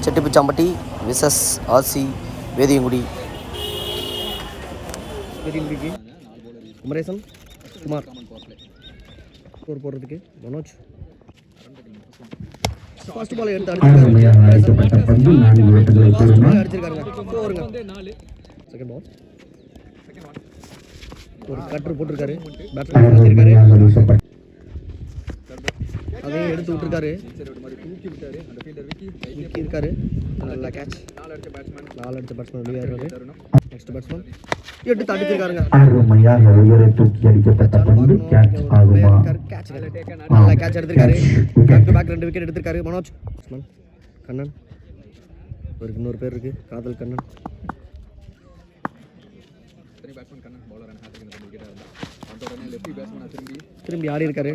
செட்டிப்புச்சாம்பட்டி versus RC Vediyangudi. வேதியங்குடிக்கு Kumaresan Kumar score போடுறதுக்கு Manoj first ball எடுத்து அடிச்சிருக்காங்க. செகண்ட் பால் ஒரு கட்டர் போட்டிருக்காரு, பேட்ஸ்மேன் அதையும் எடுத்து விட்டுருக்காரு, இருக்காரு. நல்ல கேட்ச், 4 அடிச்ச பேட்ஸ்மேன் வெளியாகிறாரு. நெக்ஸ்ட் பேட்ஸ்மேன் எடுத்து அடிச்சிருக்காருங்க. நல்ல கேட்ச் எடுத்திருக்காரு. பேக் டு பேக் 2 விக்கெட் எடுத்திருக்காரு மனோஜ். கண்ணன், ஒரு இன்னொரு பேர் இருக்கு, காதல் கண்ணன். திரும்பி ஆடி இருக்காரு,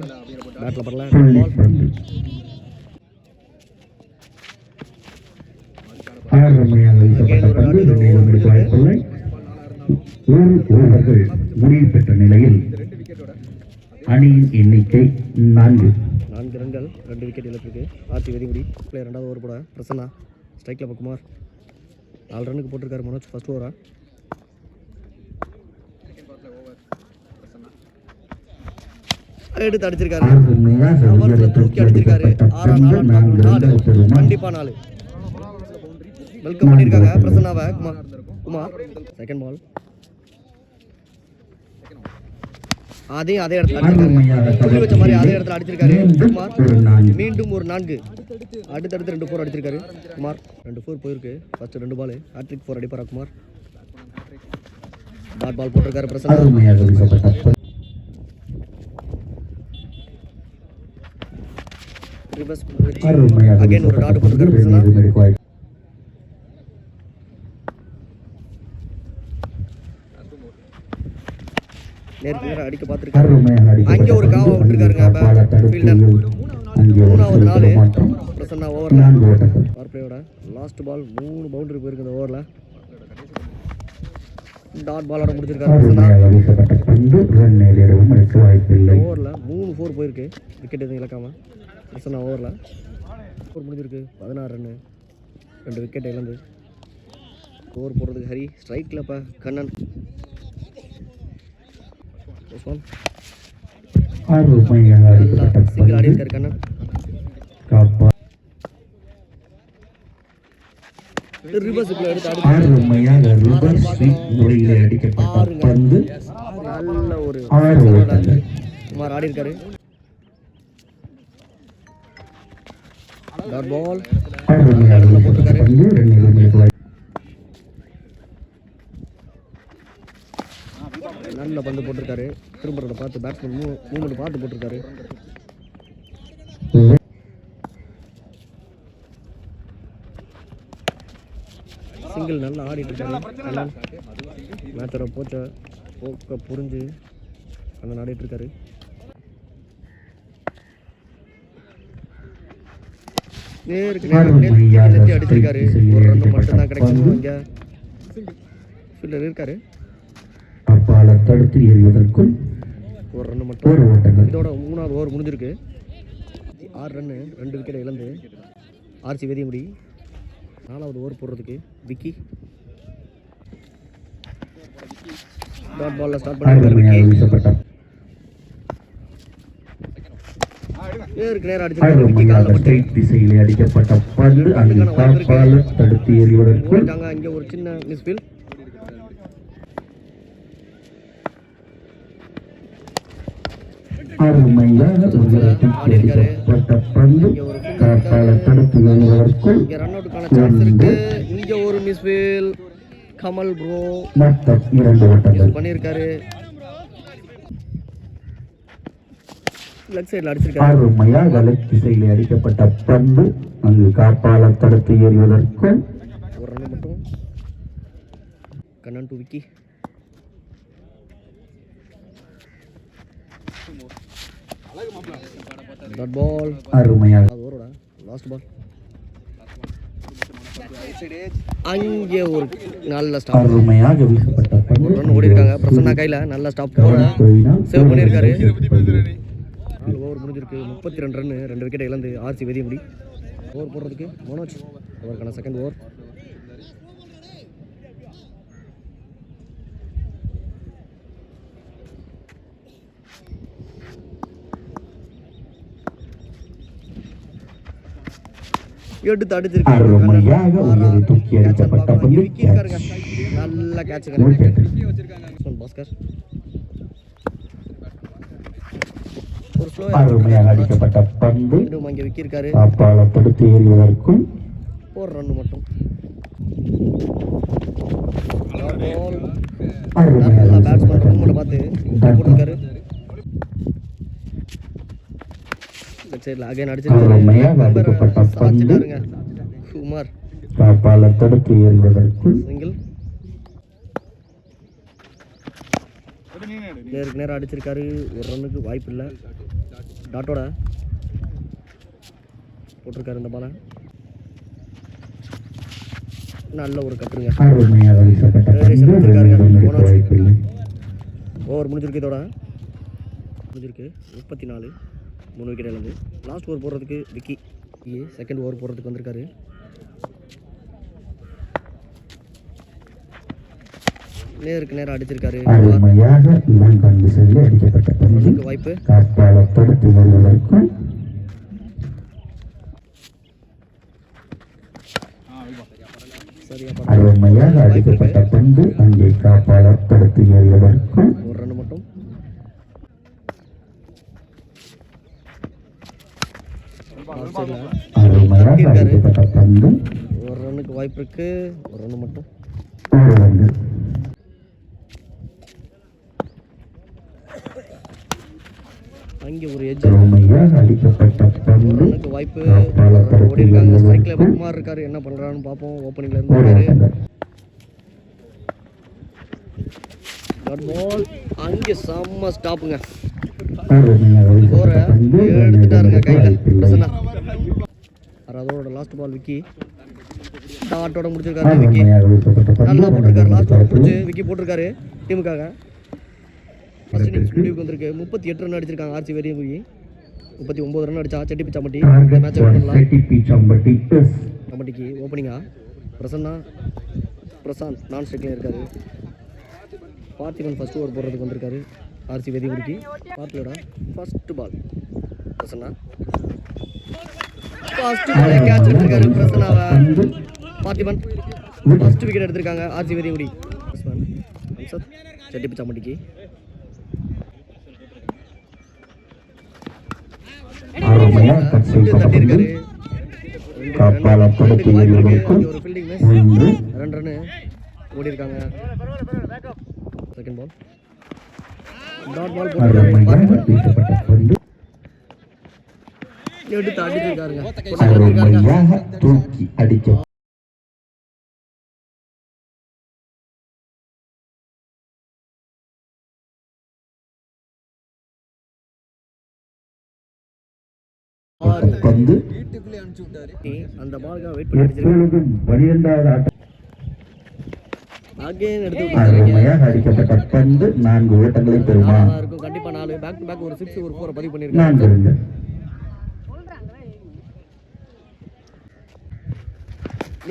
பேட்ல பரல. முடிவு பெற்ற நிலையில் அணியின் எண்ணிக்கை 4 ரன்கள், 2 விக்கெட் இழப்பிற்கு. ஆர்த்தி வெதிமுடி பிளேயர் 2வது ஓவர் போட பிரசன்னா. ஸ்ட்ரைக்ல குமார் 4 ரன்னுக்கு போட்டிருக்காரு மனோஜ் ஃபர்ஸ்ட் ஓவரா. எடுத்து அடிச்சிருக்காரு, தூக்கி அடிச்சிருக்காரு. 4 கண்டிப்பா 4 வெல்கம் பண்ணிருக்காங்க பிரசன்னாவை. குமார் செகண்ட் பால் அதே இடத்துல அடிச்சிருக்காரு, வச்ச மாதிரி அதே இடத்துல அடிச்சிருக்காரு குமார். மீண்டும் ஒரு 4, அடுத்தடுத்து 2 4 அடிச்சிருக்காரு குமார். 2 4 போயிருக்கு ஃபர்ஸ்ட் 2 பால். ஹேட்ரிக் 4 அடிப்பாரா குமார். டாட் பால் போட்டிருக்காரு பிரசன்னா. அகைன் ஒரு டாட் போட்டிருக்காரு பிரசன்னா. நேருக்கு அடிக்க பார்த்துருக்காரு. அங்கே ஒரு காவா விட்டுருக்காருங்க ஃபீல்டர். 3வது 4 பிரசன்னா ஓவரில். பவர் பிளேயோட லாஸ்ட் பால் 3 பவுண்டரி போயிருக்கு இந்த ஓவரில். டாட் பாலோட முடிச்சிருக்காரு பிரசன்னா. ஓவரில் 3 4 போயிருக்கு, விக்கெட் எதுவும் இழக்காம பிரசன்னா ஓவரில். ஸ்கோர் முடிஞ்சிருக்கு 16 ரன்னு, 2 விக்கெட் இழந்து. ஸ்கோர் போடுறதுக்கு ஹரி. ஸ்ட்ரைக்கில் இப்போ கண்ணன். சிங்கிள் ஆடி இருக்காரு கண்ணன். நல்ல ஒரு குமார் ஆடி இருக்காரு. டாட் பால் போட்டிருக்காரு. நல்ல பந்து போட்டிருக்காரு. திரும்ப பார்த்து பேட்ஸ்மேன் மூவ்மெண்ட் பார்த்து போட்டிருக்காரு. சிங்கிள் நல்லா ஆடிட்டு இருக்காரு. மேட்சோட போக்க புரிஞ்சு அண்ணன் ஆடிட்டு இருக்காரு. நேருக்கு அடிச்சிருக்காரு. ஒரு ரன் மட்டும் தான் கிடைக்கும். இங்க ஃபீல்டர் இருக்காரு, தடுத்து எறிவதற்குள் ஒரு ரன் மட்டும். இதோட 3வது ஓவர் முடிஞ்சிருக்கு. 6 ரன்னு, 2 விக்கெட் இழந்து ஆர்சி வேதியங்குடி. 4வது ஓவர் போடுறதுக்கு விக்கி. டாட் பால்ல ஸ்டார்ட் பண்ணிருக்காரு விக்கி. நேருக்கு நேரா அடிச்சிருக்காரு விக்கி. கால்ல பட்டு திசையிலே அடிக்கப்பட்ட பந்து அந்த காப்பால தடுத்து எறிவதற்குள் இங்க ஒரு சின்ன மிஸ்ஃபீல். அருமையாக உயரப்பட்ட பந்து காப்பால தடுத்து எறிவதற்குள் ரன் அவுட்டுக்கான சான்ஸ் இருக்கு. இங்க ஒரு மிஸ்ஃபீல். கமல் ப்ரோ மொத்தம் 2 ஓட்டங்கள் பண்ணிருக்காரு. லெக் சைடுல அடிச்சிருக்காரு. அருமையாக லெக் திசையிலே அடிக்கப்பட்ட பந்து அங்கு காப்பால தடுத்து எறிவதற்குள் ஒரு ரன் மட்டும். Kannan to Vicky. Dot ball அருமையாக ஓவரோட லாஸ்ட் பால். அங்கே ஒரு நல்ல ஸ்டாப், அருமையாக வீசப்பட்ட பந்து ரன் ஓடி இருக்காங்க. பிரசன்னா கையில நல்ல ஸ்டாப் போட சேவ் பண்ணியிருக்காரு. 4 ஓவர் முடிஞ்சிருக்கு. 32 ரன், 2 விக்கெட் இழந்து ஆர்சி வேதியங்குடி. ஓவர் போடுறதுக்கு மனோஜ் ஓவருக்கான செகண்ட் ஓவர். எடுத்து அருமையாக உயரி தூக்கி அடிக்கப்பட்ட பந்து இருக்காருங்க. நல்ல கேட்சுங்க பாஸ்கர். ஒரு ஸ்லோ அருமையாக அடிக்கப்பட்ட பந்து மீண்டும் அங்கே விக்கியிருக்காரு. காப்பால தடுத்து எறிவதற்கும் ஒரு ரன் மட்டும். அருமையாக நல்லா பேட்ஸ்மேன் ரன் பார்த்து போட்டிருக்காரு. சைடில் அகைன் அருமையாக அடிக்கப்பட்ட பந்து அடிச்சிட்டாருங்க குமார். காப்பால தடுத்து எறிவதற்கும் சிங்கிள் நேருக்கு நேரம் அடிச்சிருக்காரு. ஒரு ரன்னுக்கு வாய்ப்பு இல்லை. டாட்டோட போட்டிருக்காரு இந்த பாலை. நல்ல ஒரு கட்டுருங்க. அருமையாக வீசப்பட்ட பந்து வாய்ப்பில்லை. ஓவர் முடிஞ்சிருக்கு. இதோட முடிஞ்சிருக்கு 34. 3 விக்கெட் இழந்து லாஸ்ட் ஓவர் போடுறதுக்கு விக்கி செகண்ட் ஓவர் போடுறதுக்கு வந்திருக்காரு. நேருக்கு நேரம் அடிச்சிருக்காரு. அருமையாக இலங்கன் திசையில் அடிக்கப்பட்ட பந்து வாய்ப்பு காப்பால தடுத்து வருவதற்கும் சரியா அருமையாக அடிக்கப்பட்ட பந்து அங்கே காப்பால தடுத்து எறிவதற்கும் ஒரு ரன் மட்டும். அருமையாக அடிக்கப்பட்ட பந்து ஒரு ரன்னுக்கு வாய்ப்பு இருக்கு. ஒரு ரன் மட்டும். ஒரு ரன். அங்கே ஒரு எஜ். அருமையாக அடிக்கப்பட்ட பந்து ரன்னுக்கு வாய்ப்பு. காப்பால தடுத்து ஓடி இருக்காங்க. ஸ்ட்ரைக்ல எறிவதற்கும் குமார் இருக்காரு. என்ன பண்றான்னு பார்ப்போம். ஓப்பனிங்ல ஒரு இருந்து ரன். பால் அங்கே செம்ம ஸ்டாப்புங்க. அருமையாக ஸ்கோரை வீசப்பட்ட பந்து எடுத்துட்டாருங்க கையில். வாய்ப்பில்லை. பிரசன்னா அதோட லாஸ்ட் பால் விக்கி டாட்டோட முடிச்சிருக்காரு. விக்கி அருமையாக வீசப்பட்ட பந்து நல்லா போட்டிருக்காரு. லாஸ்ட் ஓவர் பிடிச்சி விக்கி போட்டிருக்காரு டீமுக்காக. ஃபர்ஸ்ட் இன்னிங்ஸ் முடிவுக்கு வந்திருக்கு. 38 ரன் அடிச்சிருக்காங்க ஆர்சி வெறியும் குயி. 39 ரன் அடிச்சா செட்டி பிச்சாம்பட்டி. இந்த மேட்சை பண்ணலாம். கம்பட்டிக்கு ஓப்பனிங்கா பிரசாந்த் நான் ஸ்ட்ரைக்ல இருக்காரு. பார்த்திபன் ஃபர்ஸ்ட் ஓவர் போடுறதுக்கு வந்திருக்காரு. ஆர்சி வெதிகுடிக்கு பார்த்தியோட ஃபர்ஸ்ட் பால். பிரசன்னா ஃபர்ஸ்ட் பாலே கேட்ச் எடுத்திருக்காரு. பிரசன்னாவை பார்த்திபன் ஃபர்ஸ்ட் விக்கெட் எடுத்திருக்காங்க ஆர்சி வெதிகுடி. செட்டி பிச்சாம்பட்டிக்கு தட்டியிருக்காரு. ஒரு ஃபீல்டிங் மிஸ். 2 ரன் ஓடி இருக்காங்க. செகண்ட் பால் டாட் பால் போட்டு எடுத்து அடிச்சிருக்காருங்க. தூக்கி அடிக்க பந்து அந்த பாலுக்காக வெயிட் பண்ணி அடிச்சிருக்காரு. 12வது ஆட்டம் அகைன் எடுத்து அருமையாக அடிக்கப்பட்ட பந்து 4 ஓட்டங்களை பெறுமா? இருக்கும் கண்டிப்பா. 4 பேக் டு பேக் ஒரு 6 ஒரு 4 பதிவு பண்ணிருக்காங்க. 4 ரன்கள்.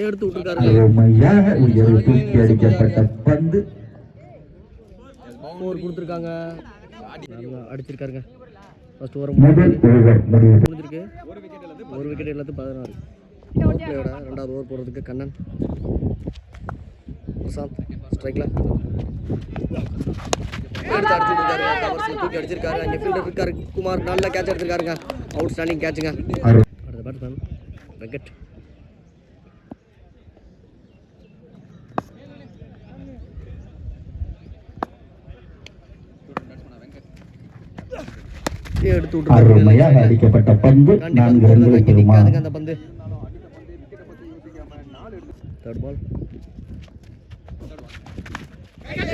எடுத்து விட்டுருக்காரு. அருமையாக உயர்வு தூக்கி அடிக்கப்பட்ட பந்து 4 கொடுத்துருக்காங்க. அடிச்சிருக்காருங்க. ஃபர்ஸ்ட் ஓவர் முதல் ஓவர் முடிஞ்சிருக்கு. ஒரு விக்கெட் எல்லாத்துக்கும் 16. பவர் பிளேயோட 2வது ஓவர் போடுறதுக்கு கண்ணன். பிரசாந்த் ஸ்ட்ரைக்ல தூக்கி அடிச்சிருக்காரு. அங்கே ஃபீல்டர் இருக்காரு குமார். நல்ல கேட்ச் எடுத்திருக்காருங்க. அவுட் ஸ்டாண்டிங் கேட்சுங்க. அடுத்த பேட்ஸ்மேன் வெங்கட். எடுத்து அருமையாக அடிக்கப்பட்ட பந்து 4 ரன்களை பெறுமா? அந்த பந்து தேர்ட் பால்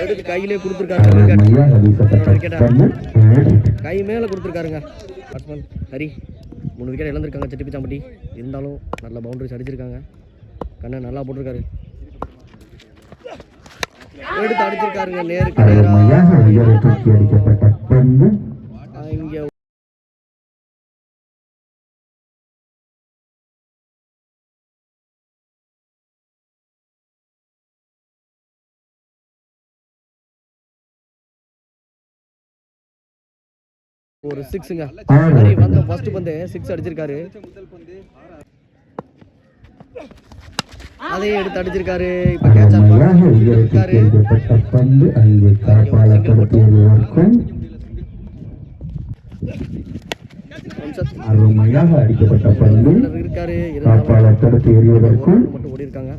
எடுத்து கையிலே கொடுத்துருக்காரு. அருமையாக வீசப்பட்ட பந்து கை மேலே கொடுத்துருக்காருங்க. பேட்ஸ்மேன் ஹரி 3 விக்கெட் இழந்திருக்காங்க செட்டி பிச்சாம்பட்டி. இருந்தாலும் நல்ல பவுண்டரிஸ் அடிச்சிருக்காங்க. கண்ணன் நல்லா போட்டிருக்காரு. எடுத்து அடிச்சிருக்காருங்க. நேருக்கு அருமையாக உயர்வு தூக்கி அடிக்கப்பட்ட பந்து இங்கே ஒரு 6ங்க. ஆறு. ஹரி வந்த ஃபர்ஸ்ட் பந்து 6 அடிச்சிருக்காரு. அதையும் எடுத்து அடிச்சிருக்காரு. இப்போ கேட்ச் அருமையாக உயரத்தில் எறியப்பட்ட பந்து அங்கு காப்பாளர் தடுத்து எறிவதற்கும் அருமையாக அடிக்கப்பட்ட பந்து இருக்காரு. காப்பாளர் தடுத்து எறிவதற்கும் மட்டும் ஓடி இருக்காங்க.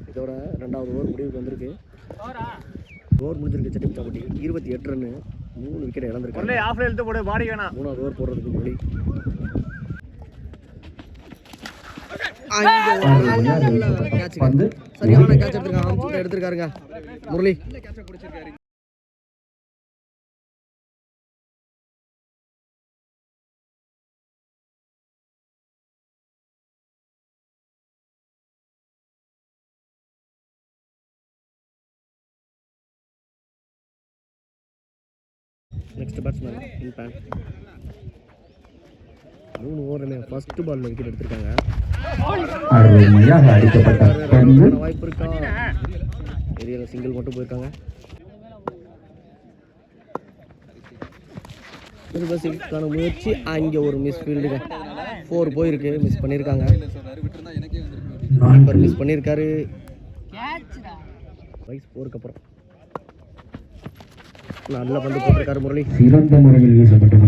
இதோட 2வது ஓவர் முடிவுக்கு வந்திருக்கு. ஓவர் முடிஞ்சிருக்கு செட்டிப்பிச்சாம்பட்டி 28 ரன்னு 3 விக்கெட் இழந்திருக்காங்க. 3வது ஓவர் போடுறதுக்கு முன்னாடி பந்து சரியான catch எடுத்திருக்காருங்க Murali. Next batsman இன்பான் 3 ஓவருமே first பால்ல விக்கெட் எடுத்திருக்காங்க. அருமையாக அடிக்கப்பட்ட பந்து வாய்ப்பு இருக்கா? ஏரியால சிங்கிள் மட்டும் போயிருக்காங்க. திருபசிக்கான முயற்சி அங்கே ஒரு மிஸ் ஃபீல்டுங்க. 4 போயிருக்கு. மிஸ் பண்ணியிருக்காங்க. கீப்பர் மிஸ் பண்ணியிருக்காரு. வைஸ் 4க்கு அப்புறம் நல்ல பந்து போட்டிருக்காரு முரளி. சிறந்த முறையில் வீசப்பட்டது.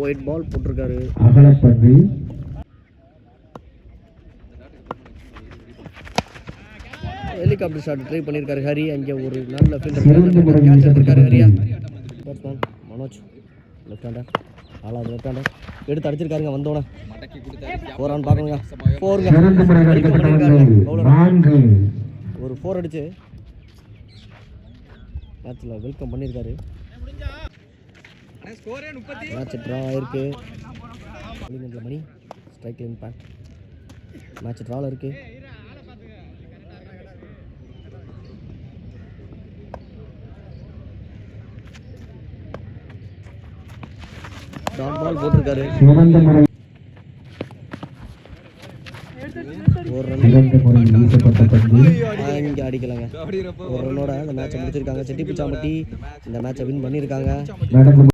ஒயிட் பால் போட்டிருக்காரு. அகலப்பந்து ஹெலிகாப்டர் ஷாட் ட்ரை பண்ணியிருக்காரு ஹரி. அங்கே ஒரு நல்ல சிறந்த ஃபீல்டர் முறையில் கேட்ச் எடுத்திருக்காரு ஹரியா. வீசப்பட்டது. Batsman Manoj left hander. 4வது லெஃப்ட் ஹேண்டர் எடுத்து அடிச்சிருக்காருங்க. வந்தோடனே 4 ரன் பார்க்கணுங்க. 4ங்க. சிறந்த முறையில் அடிக்கப்பட்ட பந்து 4. ஒரு 4 அடிச்சு மேட்ச்சில் வெல்கம் பண்ணியிருக்காரு. மேட்ச் ட்ரா ஆயிருக்கு. மணி ஸ்ட்ரைக்கில் இம்பாக்ட். மேட்ச் ட்ராவில் இருக்கு. டாட் பால் போட்டிருக்காரு. சிறந்த முறையில் ஒரு ரன் சிறந்த முறையில் வீசப்பட்ட பந்து இங்கே அடிக்கலைங்க. ஒரு ரன்னோட இந்த மேட்சை முடிச்சிருக்காங்க. செட்டிப்பிச்சாம்பட்டி இந்த மேட்சை வின் பண்ணியிருக்காங்க. நடந்து